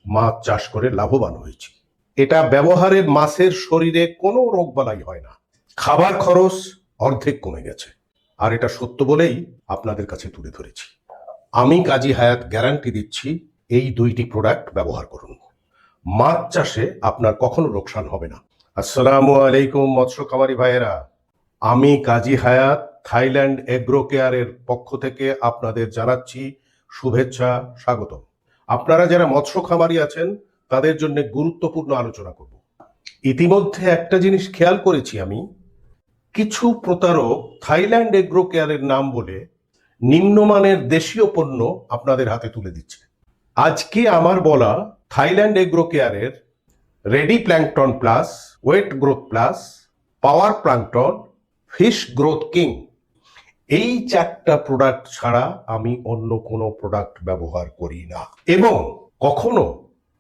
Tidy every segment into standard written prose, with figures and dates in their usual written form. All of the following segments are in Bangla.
মাছ চাষ করে লাভবান হয়েছি। এটা ব্যবহারে মাছের শরীরে কোনো রোগবালাই হয় না, খাবার খরচ অর্ধেক কমে গেছে। আর এটা সত্য বলেই আপনাদের কাছে তুলে ধরেছি। আমি কাজী হায়াত গ্যারান্টি দিচ্ছি, এই দুইটি প্রোডাক্ট ব্যবহার করুন, মাছ চাষে আপনার কখনো লোকসান হবে না। আসসালামু আলাইকুম মৎস্য খামারি ভাইয়েরা, আমি কাজী হায়াত থাইল্যান্ড এগ্রো কেয়ারের পক্ষ থেকে আপনাদের জানাচ্ছি শুভেচ্ছা, স্বাগতম। আপনারা যারা মৎস্য খামারি আছেন তাদের জন্য গুরুত্বপূর্ণ আলোচনা করব। ইতিমধ্যে একটা জিনিস খেয়াল করেছি আমি, কিছু প্রতারক থাইল্যান্ড এগ্রো কেয়ারের নাম বলে নিম্নমানের দেশীয় পণ্য আপনাদের হাতে তুলে দিচ্ছে। আজকে আমার বলা থাইল্যান্ড এগ্রো কেয়ারের ready plankton plus, weight growth plus, power plankton, fish growth king, এই চারটা প্রোডাক্ট ছাড়া আমি অন্য কোনো প্রোডাক্ট ব্যবহার করি না এবং কখনো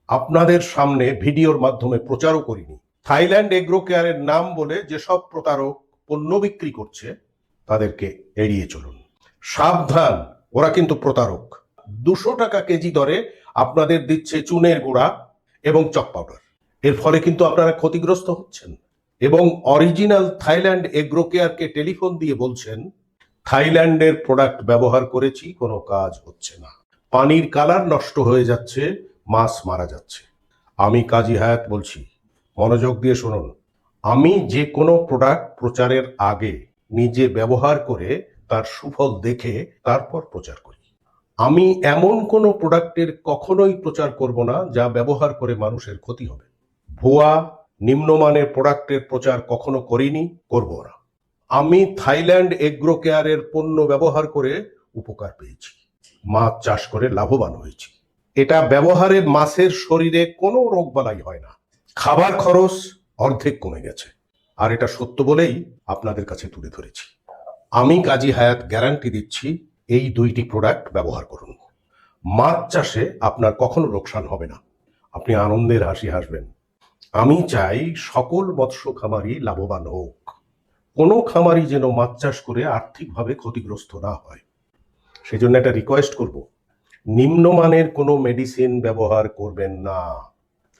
আপনাদের সামনে ভিডিওর মাধ্যমে প্রচারও করিনি। থাইল্যান্ড এগ্রো কেয়ারের নাম বলে যেসব প্রতারক পণ্য বিক্রি করছে তাদেরকে এড়িয়ে চলুন। সাবধান, ওরা কিন্তু প্রতারক। 200 টাকা কেজি দরে আপনাদের দিচ্ছে চুনের গুঁড়া এবং চক পাউডার। এর ফলে কিন্তু আপনারা ক্ষতিগ্রস্ত হচ্ছেন এবং অরিজিনাল থাইল্যান্ড এগ্রো কেয়ারকে টেলিফোন দিয়ে বলছেন থাইল্যান্ডের প্রোডাক্ট ব্যবহার করেছি, কোনো কাজ হচ্ছে না, পানির কালার নষ্ট হয়ে যাচ্ছে, মাছ মারা যাচ্ছে। আমি কাজী হায়াত বলছি, মনোযোগ দিয়ে শুনুন। আমি যে কোনো প্রোডাক্ট প্রচারের আগে নিজে ব্যবহার করে তার সুফল দেখে তারপর প্রচার করি। আমি এমন কোনো প্রোডাক্টের কখনোই প্রচার করব না যা ব্যবহার করে মানুষের ক্ষতি হবে। ভুয়া নিম্নমানের প্রোডাক্টের প্রচার কখনো করিনি, করব না। আমি থাইল্যান্ড এগ্রো কেয়ারের পণ্য ব্যবহার করে উপকার পেয়েছি, মাছ চাষ করে লাভবান হয়েছি। এটা ব্যবহারে মাছের শরীরে কোনো রোগবালাই হয় না, খাবার খরচ অর্ধেক কমে গেছে। আর এটা সত্য বলেই আপনাদের কাছে তুলে ধরেছি। আমি কাজী হায়াত গ্যারান্টি দিচ্ছি, এই দুইটি প্রোডাক্ট ব্যবহার করুন, মাছ চাষে আপনার কখনো লোকসান হবে না, আপনি আনন্দের হাসি হাসবেন। আমি চাই সকল মৎস্য খামারি লাভবান হোক, কোনো খামারি যেন মাছ চাষ করে আর্থিকভাবে ক্ষতিগ্রস্ত না হয়। সেজন্য একটা রিকোয়েস্ট করব, নিম্নমানের কোনো মেডিসিন ব্যবহার করবেন না,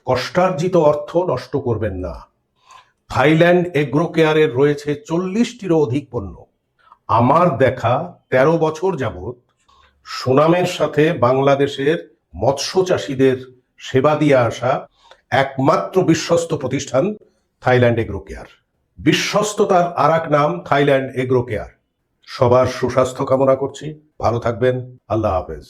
কষ্টার্জিত অর্থ নষ্ট করবেন না। থাইল্যান্ড এগ্রো কেয়ারের রয়েছে 40টিরও অধিক পণ্য। আমার দেখা 13 বছর যাবৎ সুনামের সাথে বাংলাদেশের মৎস্য চাষীদের সেবা দিয়ে আসা একমাত্র বিশ্বস্ত প্রতিষ্ঠান থাইল্যান্ড এগ্রো কেয়ার। বিশ্বস্ততার আর এক নাম থাইল্যান্ড এগ্রো কেয়ার। সবার সুস্বাস্থ্য কামনা করছি, ভালো থাকবেন, আল্লাহ হাফেজ।